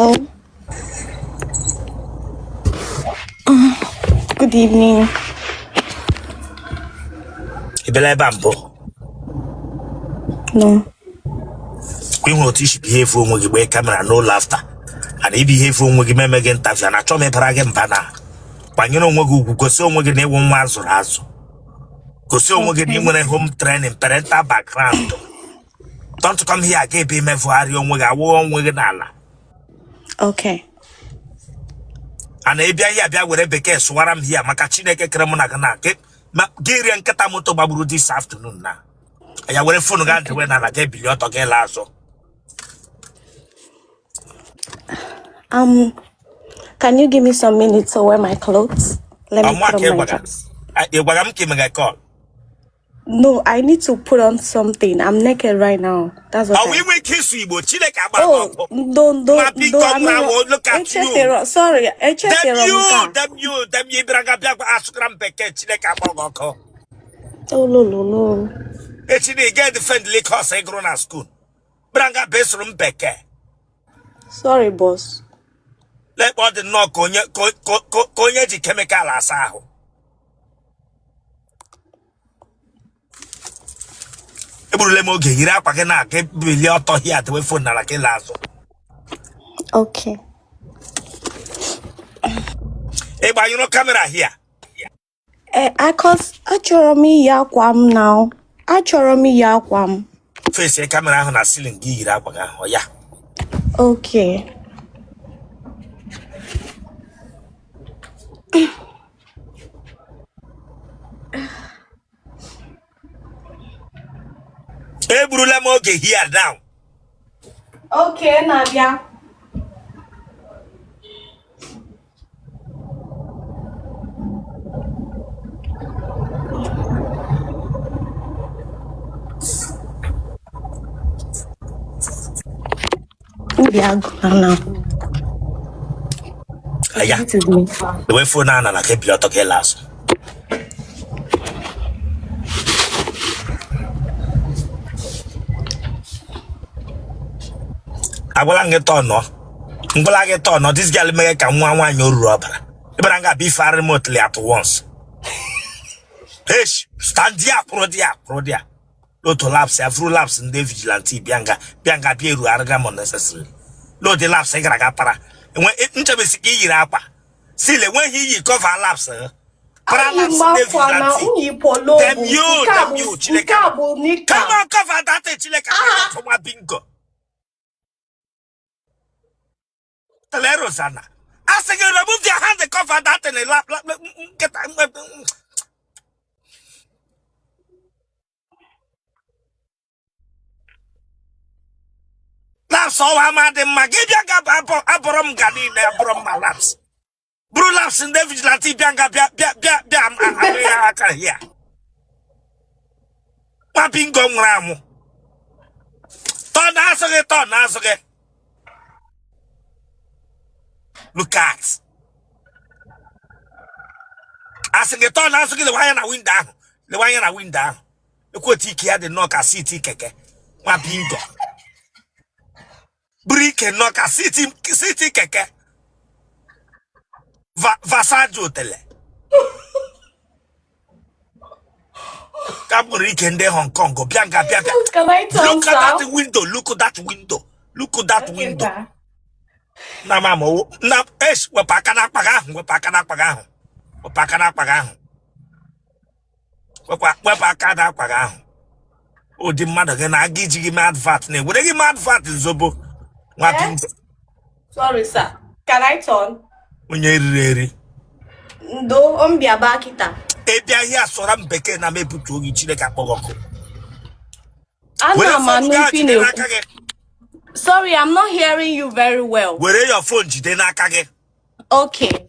Hello. Good evening. Ibele bambo. No. We want to behave when we get camera, no laughter. And if behave when we make interview, and I told me Paragam Bana. When you know we go so we get one month or also. Go so we get a home training, parental background. Don't come here, I gave him a for Arion with a warm with Nala. Okay. And if I have whatever case, what I'm here, Makachine Kremonaka, Giri and Katamoto Babu this afternoon now. I will phone again to when I get billion to get lasso. Can you give me some minutes to wear my clothes? Let me put on my dress. I call. No, I need to put on something. I'm naked right now. That's what we will kiss you, but don't. Look at you. Sorry, Them you, Braga Ascram Becket, Chileka. Oh, no. It's in the get defend Lake House I grown at school. Braga Besrum Becket. Sorry, boss. Let what the knock on your Konyaji chemical asaho. Okay. Hey, but you know camera here. I chọrọ m iyi akwa m now. Achọrọ m iyi akwa m. Face camera on a ceiling gị yiri akwa ahụ ya. Okay. Eburula m oge here now. Okay, Nadia. Now. Yeah. The way for now, I keep your talking last. I will get on no. Get on no. This girl make a one your rubber. But I'm gonna be far remotely at once. Hey, stand there, pro dia. Lot of laps, through laps in the vigilante, Bianca, Pieru, Argam unnecessary. Lord, the laps, I got para. And when it intermissy rapa. See, when he cover laps, Them you, Chileka. Come on, cover that, Chileka, from my bingo. Telerosana. I say, remove your hand and cover that and a lap. Get Laps all I'm at the Magibia Abram Gadi, Abram Malaps. Brulaps in the vigilante Bianca here. Papping gong ram. Turn answer. Look at. I say, turn answer the wire and wind down. The wire and wind down. The quotiki had the knock a city keke. My bingo. Brick and knock a city keke. Vasajo Otele. Kaburi in Hong Kong. Go Bianca. Can I turn Look at that window. Look at that window. Na mama, na we pakana pagahu. We pakana pagahu. Oh, the mother again. I give you mad fat name. What you mad fat in Zobo? Sorry, sir. Can I turn? When you're ready. Do ombia bakita. Ebia here soram beke na me putu gi chileka pogoko. Sorry, I'm not hearing you very well. Where your phone jide na kage? Okay.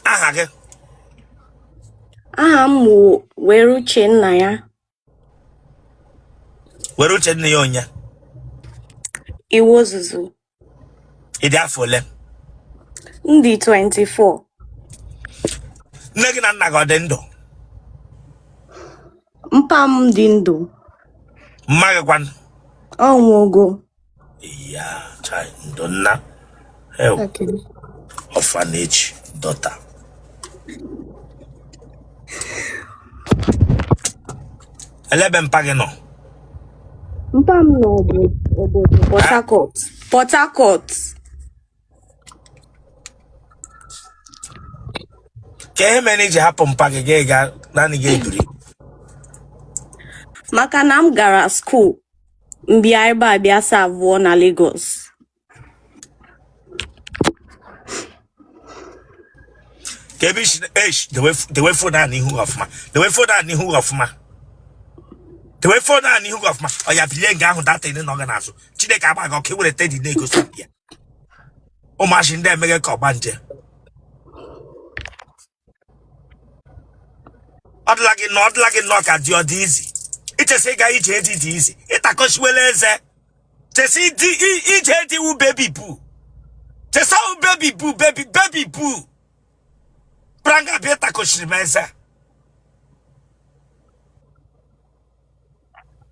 Ahage. Mu Weruche nna ya. Weruche nne yonya. Iwo zuzu. Idi afole. Ndi 24. Nne gị na nna gị ọ dị ndụ? Mpa m dị ndụ. Magwan. Oh, Mogo. Yeah, child. Donna. Hell. Okay. Orphanage daughter. Eleben pagino. Mpam no Port Harcourt. Port Harcourt. Ke manage happen pagege ga nani ga ebiri. Maka na m gara school. Mbia ebe a bịa serve na Lagos. Kebish the way for that nihu of ma. The way for that nihu of ma. The way for that nihu of ma. Oya bilen ga hu that in no ga na so. Chineke agba ga ke were tedi na ego so bia. O machine dem mege ka banje. Odlagi no ka di easy. Ite se ga ije di easy. Ita ko shwele eze. Te si di ije di u baby boo. Te sa u baby boo baby boo. Pranga beta ko shrimeze.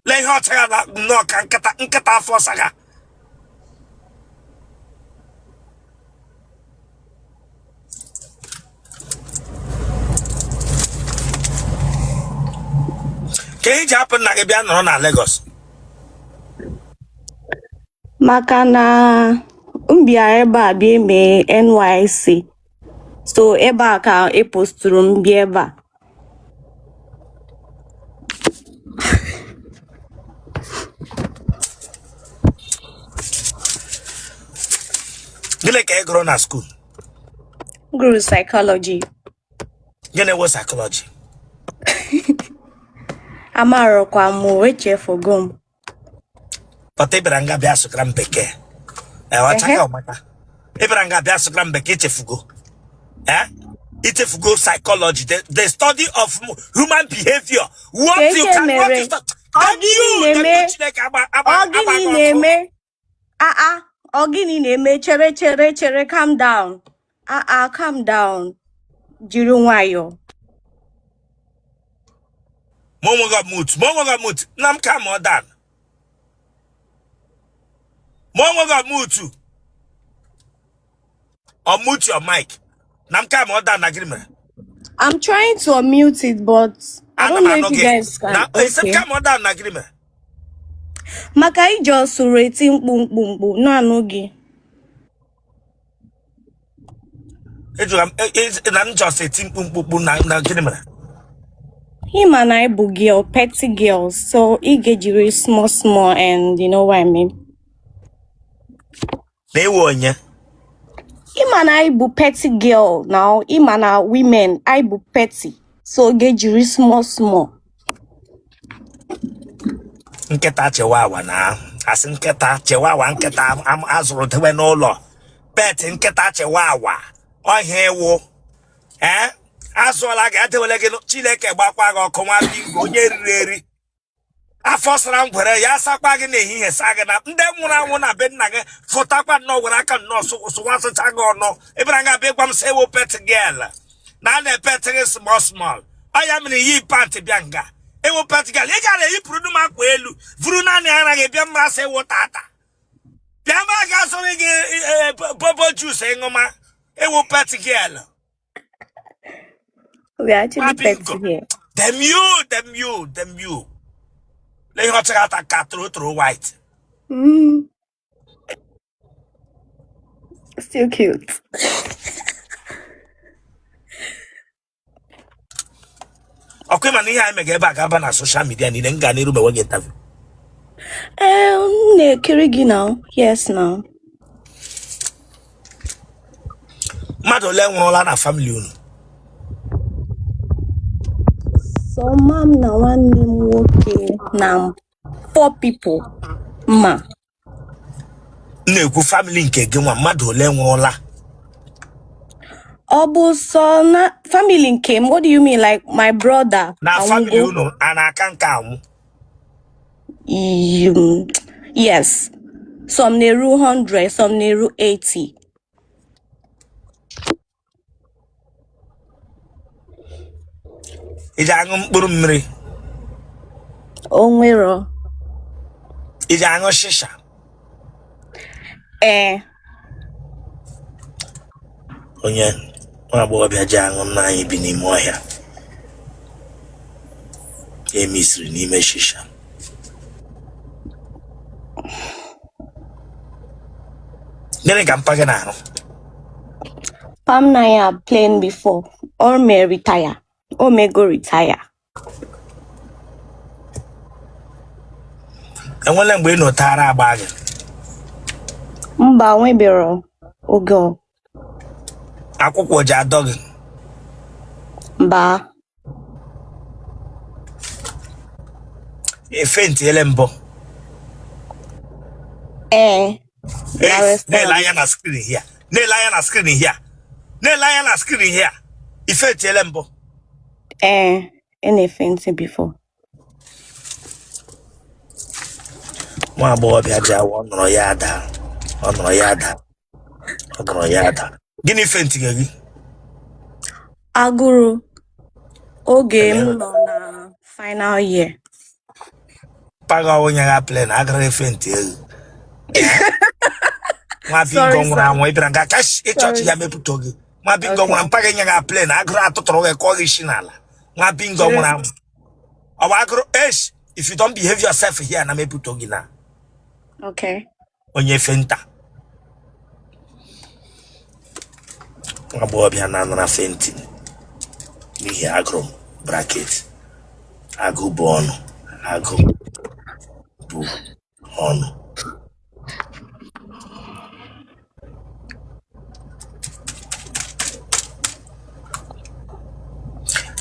Le hot na no kan nkata fosaga. Can you happen na bia no na Lagos? Maka na mbia ebe a bịa eme NYC. So ebe a ka posturu mbia ebe a. Gile ka grow na school. Guru psychology. Gene was psychology. Amaro kwa mu weche fogom. But Ibranga bia so gram beke. Wa chaka o mata. Ibranga bia so gram beke chefugo. Itefugo psychology, the study of human behavior. What you cannot Ogini neme chere calm down. Calm down. Jiri nwayo. Momo got moot. Nam come on down. Momo got moot. Or mute your mic. Nam come on down agreement. I'm trying to unmute it, but I don't know if you guys can. Now, okay. Come on down agreement. Maka ijo sureti mkpumkpumkpu no anogi. I'm just a team na agreement. Him and I bu girl, petty girls, so he get you small, and you know what I mean. They won ya. Him and I bu petty girl now. Him and our women, I bu petty, so get you small. Nketa Chiwawa na. As nketa Chiwawa nketa am azuru tewe no lo. Bet nketa Chiwawa. O hewo. Azola ga tewele ge Chineke gbakwa ga okunwa bingo onye rireri. Afosara ngwere ya sakwa gi na ehihie saga na nde nwuru anwu na be nna gi fotakwa no were aka no so wasacha ga ono. Ibranga be gwam say wo pet girl. Na na pet gi small. Aya mini yi pant bianga. Ewo practical. You got a produma kwelu. Vruna ni ara ge bia ma se wo tata. Bia ma ga so ge bobo juice ngoma. Ewo practical. We are actually petty here. Them you. Le ho tsaka ta throw white. Still cute. Okay, man, I make back up on social media and then Ghana will get interview. Kirigi now. Yes, now. Madole won na family. So, mom, now one name okay. Now, 4 people. Ma. Neku family nke gị nwa mmadụ ole nwụọla. Obu so na family came. What do you mean? Like my brother? Na family unu anaka nke anwụ. Yes. Some neru 100, some neru 80. Iji aṅụ mkpụrụ mmiri. Onwero. Iji aṅụ shisha. Onye nwa agbọghọbịa ji aṅụ nna anyị bi n'ime ọhịa. Emisiri n'ime shisha. Gịnị ka mpa gị na-arụ? Pam na ya plain before. Or may retire. Or may go retire. Enwele mgbe ị nọtara agba gị? Mba nwebero ogo. Akwụkwọ ji adọ gị? Mba. Efentiele mbọ? Na-ele anya na screen here. Na-ele anya na screen here. Na-ele anya na screen here. Ifentiele mbọ? Any fancy before. Nwa agbọghọbịa ji awa ọ nọrọ ya ada. Ọ nọrọ ya ada. Ọ nọrọ ya ada. Gịnị fentiga gị? Agụrụ. Oge m nọ na final year. Paga onye ga plan agara fenti ego. Nwa bingo nwụrụ anwụ ịbịara nga kash ịchọchị ya mepụta gị. Nwa bingo nwụrụ mpaga nye ga plan agụrụ atụtụrụ gị ka ọ gị shi n'ala. Nwa bingo nwụrụ anwụ. Ọ bụ agụrụ if you don't behave yourself here na mepụta gị na. Okay. Onye fenta. Nwa agbọghọbịa na fenti. N'ihi agụrụ bracket. Agụ bụ ọnụ. Agụ bụ ọnụ.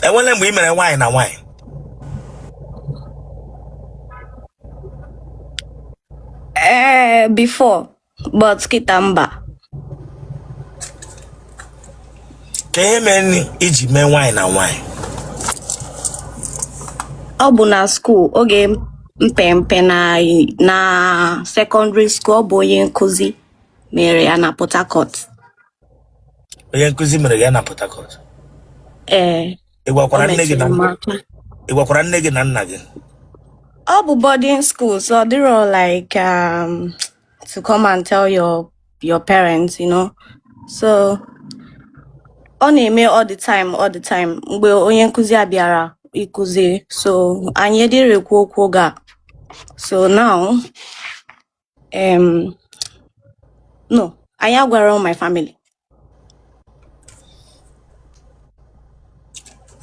Enwele mgbe ị mere nwaanyị na nwaanyị? Before, but kita mba. Ka ihe mere iji mee nwaanyị na nwaanyị? Ọ bụ na school oge mpempe na secondary school ọ bụ onye nkuzi mere ya na Port Harcourt. Onye nkuzi mere ya na Port Harcourt? Ị gwakwara nne gị na nna gị? Ọ bụ boarding school, so they're all like to come and tell your parents, you know. So ọ na-eme all the time. Mgbe onye nkuzi abịara ikuzi, so anyị dịrị ekwu okwu ga. So now, no, anyị agwara my family.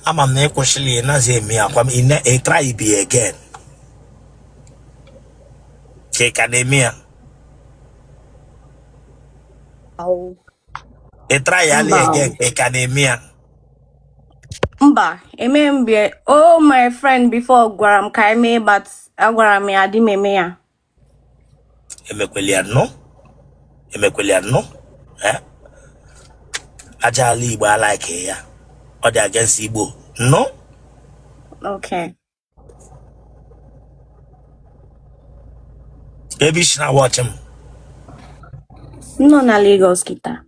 Ama m na ịkwụsịrị ịnazi eme akwa m ị try be again. Ka na-eme ya? Ị try ya again ka na-eme ya? Mba, mbe. Oh, my friend before gwara m ka eme, but agwara m ya adị m eme ya. Emekweli ya no? Aja ala Igbo alike ya. Ọ dị against Igbo. No? Okay. Baby, she na watch him. No na Lagos kita.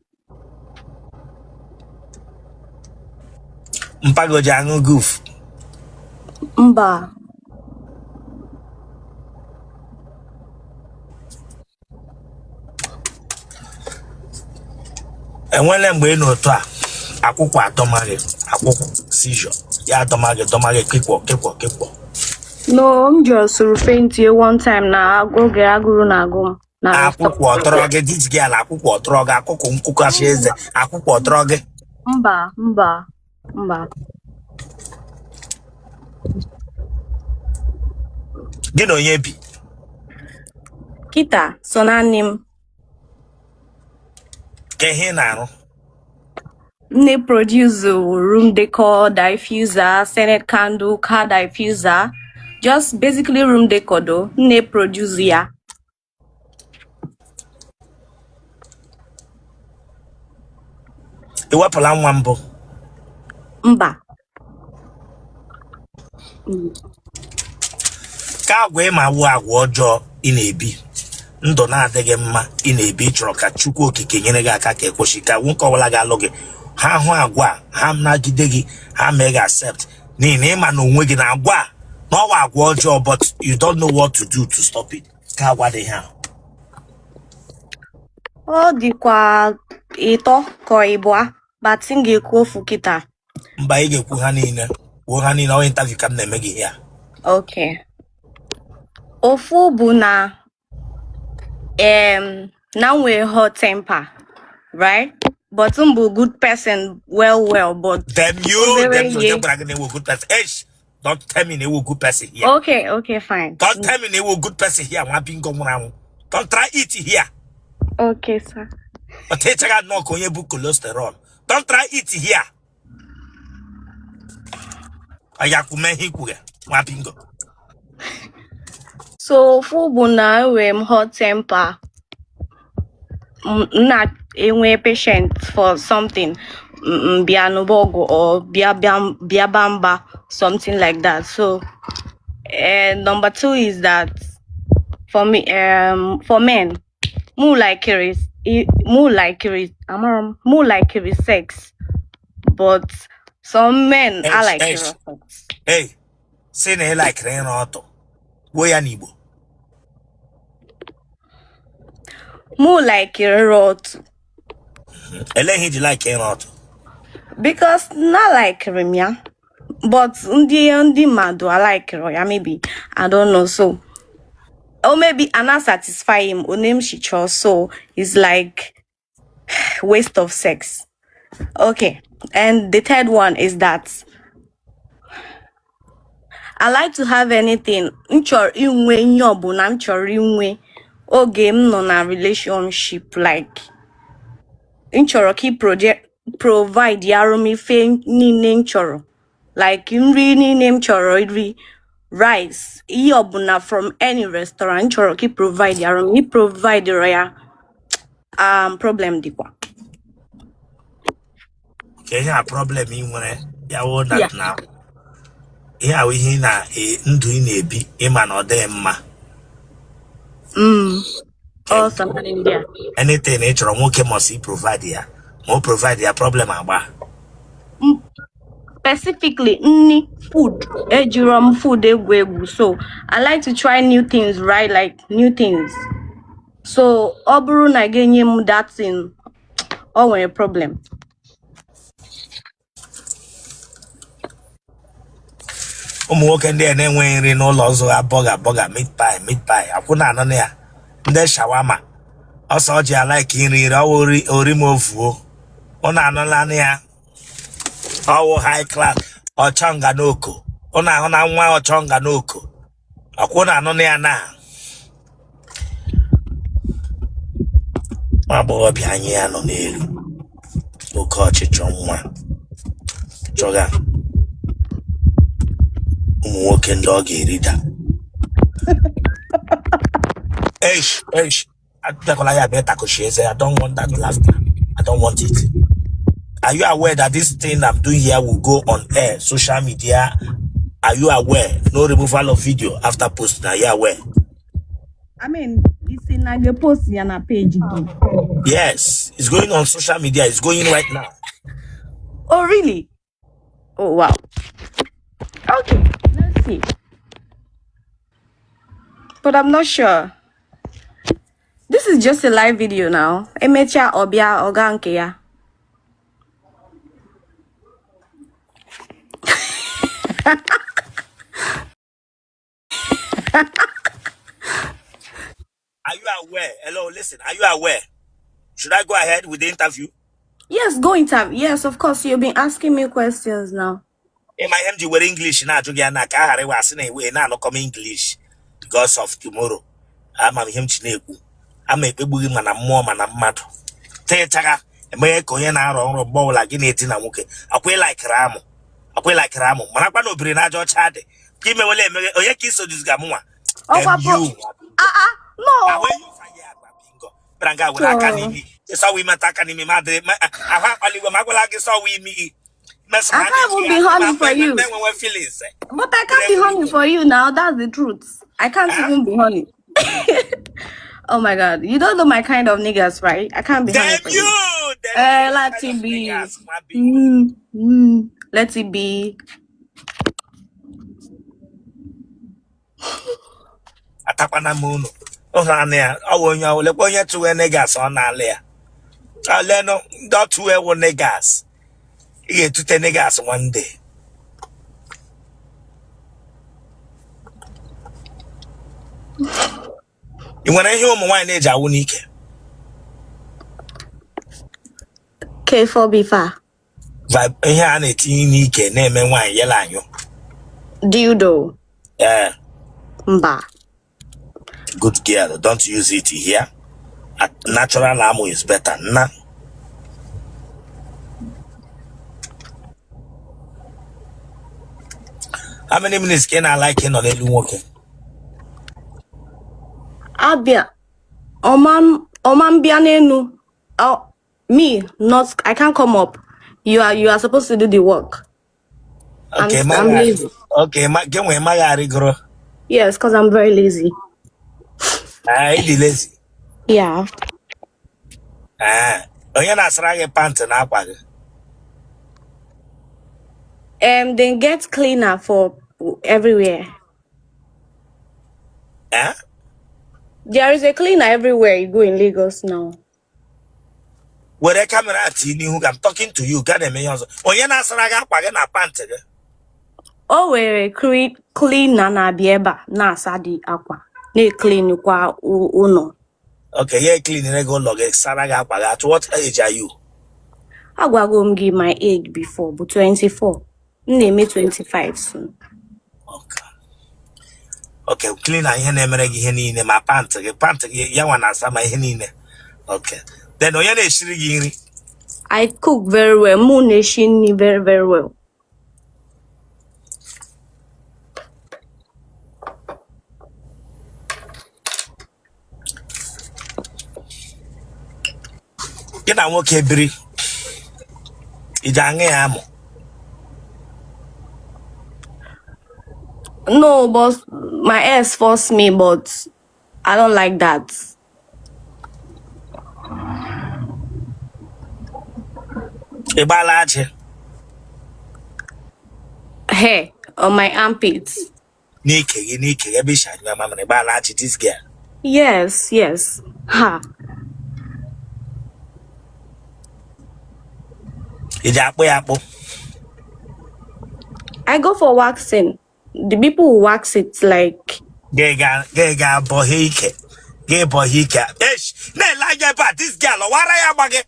Mpago ji aṅụ goof? Mba. Enwele mgbe ị n'otu a akwụkwọ atọmaghị akwụkwọ seizure ya atọmaghị kekwo. No, I'm just faint one time na oge agụrụ na agụ na akwụkwọ ọtọrọ gị dis girl akwụkwọ ọtọrọ gị akụkụ nkụkasị eze akwụkwọ ọtọrọ gị? Mba. Gị na onye bi? Kita so naanị m. Ka ihe na-arụ? Nne produce room decor, diffuser, Senate candle, car diffuser. Just basically room decor though. Nne produce ya. Ị wepụla nwa mbụ? Mba. Ka agwa ịma awụ agwa ọjọọ ị na-ebi, ndụ na-adịghị mma ị na-ebi, chọrọ ka Chukwu okike nyere gị aka ka ekwesị ka nwoke ọbụla ga-alụ gị ha hụ agwa ha nagide gị ha mee gị accept n'ihi na ịma na onwe gị na agwa na ọwa agwa ọjọọ but you don't know what to do to stop it. Ka what they have. Ọ dịkwa ịtọ ka ịbụa, but m ga-ekwu ofu kịta. Mba ị ga-ekwu ha niile. Kwuo ha niile, ọ interview ka m na-eme gị here. Okay. Ofu bụ na na nwee hot temper, right? But m bụ good person, well, but Them you good person. Eish, don't tell me they were good person here. Okay, fine. Don't tell me they were good person here. Don't try it here. Okay, sir. But take a knock on your book cholesterol. Don't try it here. Ayakume hikuge. Wapingo. So ofu bụ na enwee hot temper. Not enwe patient for something. Bianubogo or biabamba, something like that. So number 2 is that for me, for men, more like it is sex, but some men are like sex. Hey, say they like rain auto. Boy and Igbo. More like rot. He like rain auto. Because not like Remia, but ndi madu I like Roya, maybe I don't know. So or maybe I not satisfy him or name she chose, so it's like waste of sex. Okay, and the third one is that I like to have anything nchor inwe nyobu na nchor inwe oge m no na relationship, like nchoro ki provide yaromi fe niile nchoro, like nri niile nchoro iri rice ihe ọbụla from any restaurant nchoro ki provide yaromi provide ya problem dikwa. Okay, yeah, problem in when ya wo that now. Yeah, we hear na ndu na-ebi ịma na ọ dị mma. Awesome in India. Anything ị chọrọ nwoke must provide ya. Mo provide ya problem agba. Specifically, food. Food egwu. So I like to try new things, right? Like new things. So oburu na genye mu that thing. Oh, a problem. Ụmụ nwoke ndị na-enwe nri n'ụlọ ọzọ aboga meat pie akwụna anọ na ya ndị shawama ọsọ ji like nri orimovuo ọ na-anọla na ya ọwụ high class ọchọnga n'oko ọ na-ahụ na nwa ọchọnga n'oko akwụna anọ na ya na agbọghọbịa anyị ya nọ n'elu oke ọchịchọ nwa chọga ụmụ nwoke ndị ọ ga-erida. Eish, I don't want that laughter. I don't want it. Are you aware that this thing I'm doing here will go on air, social media? Are you aware? No removal of video after posting. Are you aware? I mean, it's in a post on a page. Yes, it's going on social media. It's going right now. Oh, really? Oh, wow. Okay, let's see. But I'm not sure. This is just a live video now. Emecha obia oganke ya. Are you aware? Hello, listen. Are you aware? Should I go ahead with the interview? Yes, go interview. Yes, of course. You've been asking me questions now. My MG were English na Juliana Kahare was in a way now come English because of tomorrow. I'm him chineku. I'm a people man and more man and mad. Techaga, a mere coyana or bowl like in 18 and okay. I play like Ramo. Manapano Brinajo Chade. Give me a yaki so this gamua. No. Branga will academy. So we matakani me madre. I have only when Magulaki saw we me. I can't be honey for you. But I can't be honey for you now. That's the truth. I can't even be honey. Oh my God. You don't know my kind of niggas, right? I can't be honey for you. Let it be. Let it be. Atapana mono. Oh, Nania, I want you, let one to a negas on Alia. I learn not to wear one negas. You get to 10 negas one day. You want to hear my wine age, I won't eat. K4B4. Vibe, here, and a teeny name and wine, yellow. Dildo. Yeah. Mba. Good girl, don't use it here. Natural ammo is better. Nah. How many minutes can I like in on a walking? Abia. Oman bianenu. Oh, me, not, I can't come up. You are supposed to do the work. Okay, I'm lazy. Okay, get where my girl. Yes, because I'm very lazy. I lazy. Yeah. Oh, you're not srag pants and aqua. Then get cleaner for everywhere. There is a cleaner everywhere you go in Lagos now. Where the camera at you, I'm talking to you, got a million. Oh, you're not srag aqua and a pants. Oh, we clean na bieba na sadi aqua. Ne clean kwa uno. Okay, yeah, clean and go log srag aqua. At what age are you? I go give my age before, but 24. Name me 25 soon. Okay. Okay, clean and hen emeregi in my pants. Pants, yawan as my henine. Okay. Then, oh, you're I cook very well. Moon very, very well. Get a walk every. It's a No, but my ex forced me, but I don't like that. A balaje. Hair on my armpits. Nike, every shine, my mamma, a balaje, this girl. Yes. Ha. It's a apple. I go for waxing. The people who wax it like Gega, bohike. Gay bohika. Ish, ne like about this girl, what I am again.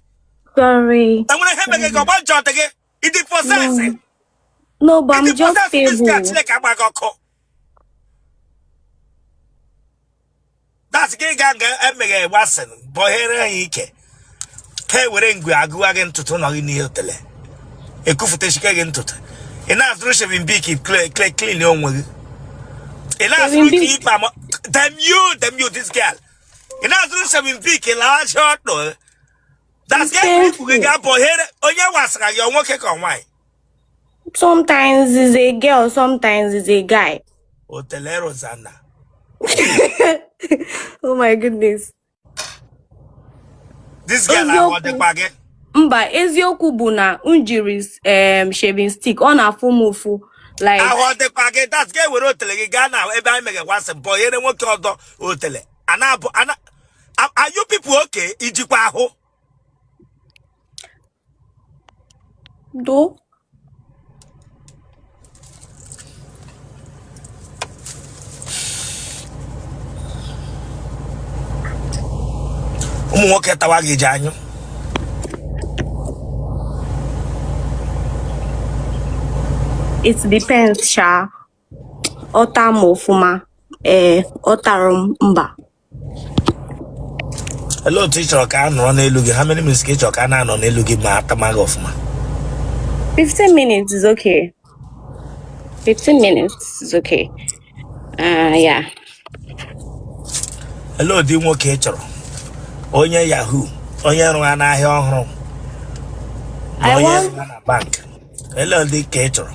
sorry. I'm gonna have a go one shot again. It is possessive. No, but I'm just this girl, stable. like I'm a go. That's gay gang, and mega wasn't. Bohere hike. Hey, we're in Guagu again to turn on in the hotel. A kufutesh again to. Enough rush of in beaky, clean your way. Enough keep them you, this girl. Enough rush of in beaky, large short no. That's getting people get up here. Oh, yeah, was you're working on why? Sometimes it's a girl, sometimes it's a guy. Otele Rosanna. Oh my goodness. This girl I want the bag. Mba ezioku bụ na unjiris shaving stick on a full like I want the bag. That's get with Otele Ghana. Every make a was a boy here and work out Otele. And are you people okay? Ijipaho. do Walk Tawagi Janyo. it depends sha ota mofuma otarum mba. Hello, teacher. Can run a look. How many minutes get your can on a look at my tamag of ma? 15 minutes is okay. 15 minutes is okay. Yeah. Hello, Dimo Ketcher. Onye Yahoo. Onye run a home. I want a bank. Hello, the Ketcher.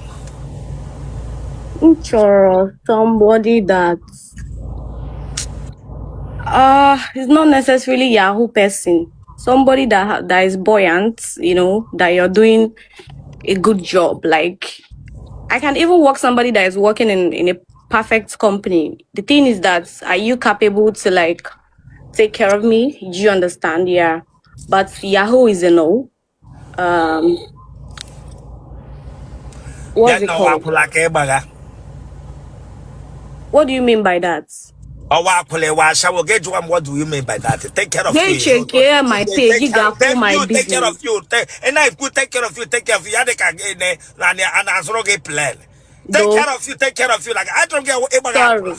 somebody that it's not necessarily Yahoo person. Somebody that is buoyant, that you're doing a good job. Like I can even work somebody that is working in a perfect company. The thing is that, are you capable to like take care of me? Do you understand? Yeah. But Yahoo is a no. What's Yeah, it no, called? What do you mean by that? what do you mean by that? Take care of They you. check here my page. You got for Then my you take care of business. you. And I could take care of you, take care of you. And answer get plan. Take Though, care of you, take care of you. Like I don't get what sorry.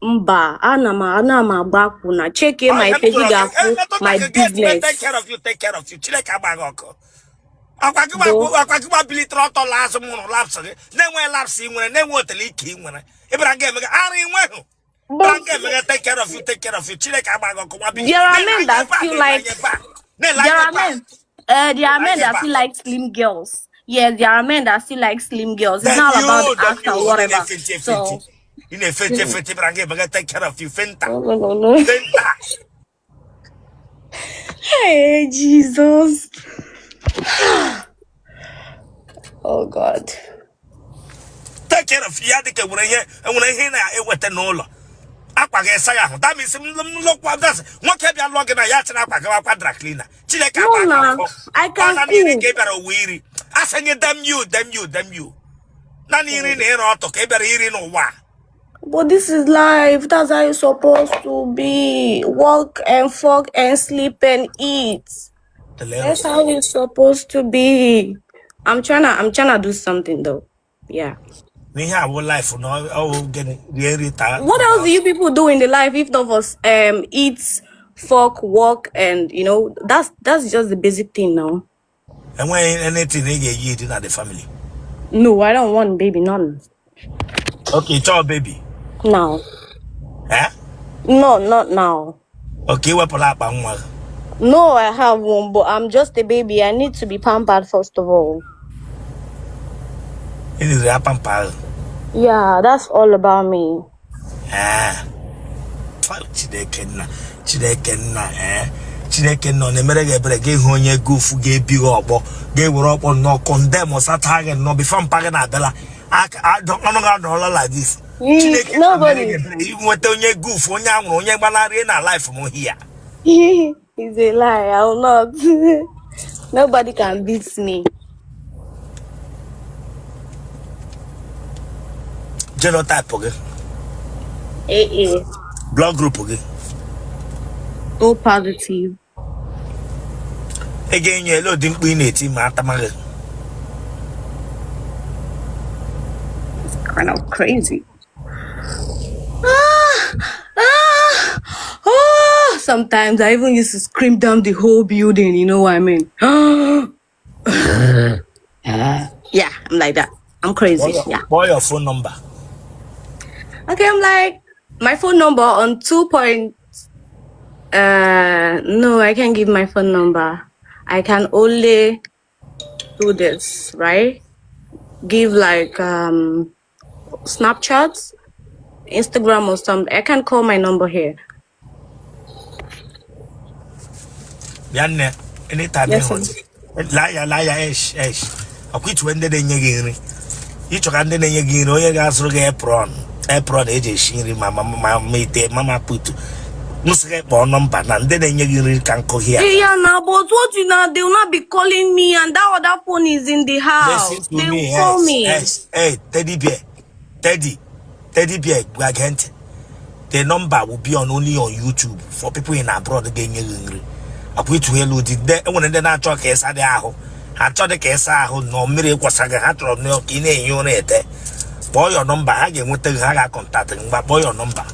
Mba, anama bakuna. Check here I my am page. You got for not my like get take business. care of you, take care of you. Chile kabagoko. Though, Aqua Billy Trotto last moon lapse. Then when lapsing when they want to leak him when Ibrahim are in but take care of you, take care of you. Chile kabagoko. there are men that still like. There are men. There are men that still like slim girls. Yes, there are men that still like slim girls. It's not about the act or Then whatever. fifty, So, in a 50, Ibrahim take care of you. Fenta. no. Fenta. Hey, Jesus. Oh, God. Take care of Yadika when I hear it with an ola. That means look what does what kept your log in a yacht and a cleaner. Chile No, nah. I can cook. a weary. I send you them you. Nani in here or to keep it in wa. But this is life. That's how it's supposed to be. Work and fuck and sleep and eat. That's how it's supposed to be. I'm trying to do something though. Yeah. We have a life no oh getting really tired. What else do you people do in the life if not us eat, fuck, work, and that's just the basic thing now. And when anything they get you in the family. No, I don't want baby, none. Okay, ciao baby. Now. Eh? No, not now. Okay, what pull up on one. No, I have one, but I'm just a baby. I need to be pampered first of all. It is a pamper. Yeah, that's all about me. Ah. Chideke no nemerege brege honye goofu ge bi obo ge woro obo no condemn us attack no be fam paga na bela I don't know like this. Nobody. Even with onye goofu onye anwuru onye gbanari na life mo here. It's a lie. I will not. Nobody can beat me. Genotype okay. AA. Blood group okay. O positive. Again you lo din pe na ti ma tamage. It's kind of crazy. Sometimes I even used to scream down the whole building, you know what I mean? Yeah, I'm like that. I'm crazy. Yeah. Boy your phone number. Okay, I'm like my phone number on 2 point. No, I can't give my phone number. I can only do this, right? Give like Snapchat, Instagram or something. I can call my number here. Yanne anytime Yes, you sir. liar ish. Akwit when de nyegiri. Icho kan de nyegiri onye ga asuru ga apron eje shiri mama mete mama put musike po number na de nyegiri kan ko here. Yeah, now, but what you know, they will not be calling me, and that other phone is in the house. Listen to They me, will call me. yes. Hey, Teddy bear, Teddy bear, Gwagent. The number will be only on YouTube for people in abroad again. I quit to hello did that when they not talk as I know. I thought the case I hold no mirror was a hat of milk in a unit. Boy, your number again with the Haga contacting, but boy, your number.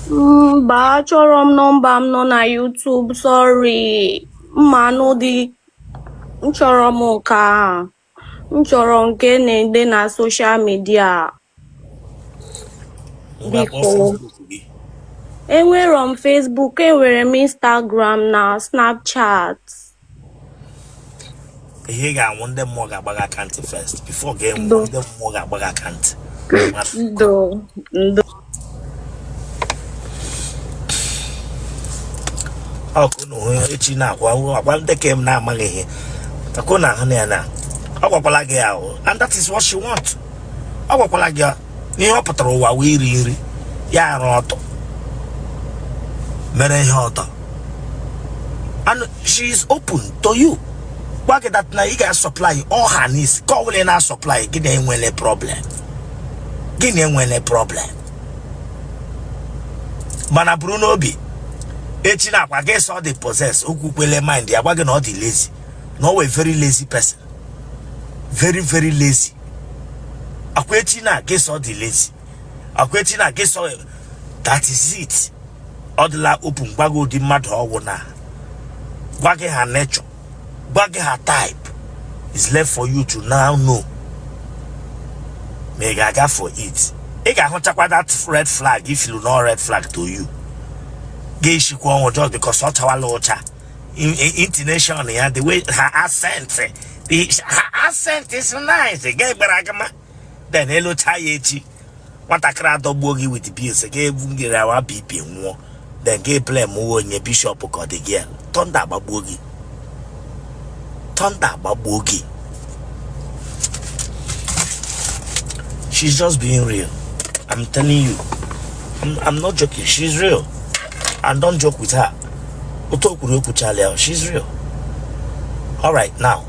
But your number, I'm not on YouTube. Sorry, mano di nchoromoka. Nchoronke ne na social media. Biko. Enwere on Facebook, enwere m Instagram na Snapchat. He got one them more bag account first before game one them more bag account. Do. Oh, no, it's now. One the game now, money. Takuna Hana. And that is what she wants. Our Palaga. Ni hopụtara ụwa wee iri nri ya arụ ọtọ mere ihe ọtọ. And she is open to you. Why that now you guys supply all her needs? Call in our supply. Give them a problem. Give them a problem. Mana Bruno B. Echina, I guess all they possess. Ukukwele mind. They are working all the lazy. No, a very lazy person. Very, very lazy. Akwechina, guess all the lazy. Akwechina, guess all. That is it. All the la open bago di mad wana. Wage her nature. Wage her type. Is left for you to now know. Megaga for it. Ega honchakwa that red flag if you know red flag to you. Gay she just because Otele locha. Intonation, yeah, the way her accent. Her accent is nice. Gay baragama. Then hello chayechi. Want a crowd of boogie with the bills. Gay bungira bibi more. Then gay play more in your bishop or the girl. Thunder babugi. Thunder babugi. She's just being real. I'm telling you. I'm not joking. She's real. And don't joke with her. She's real. Alright, now.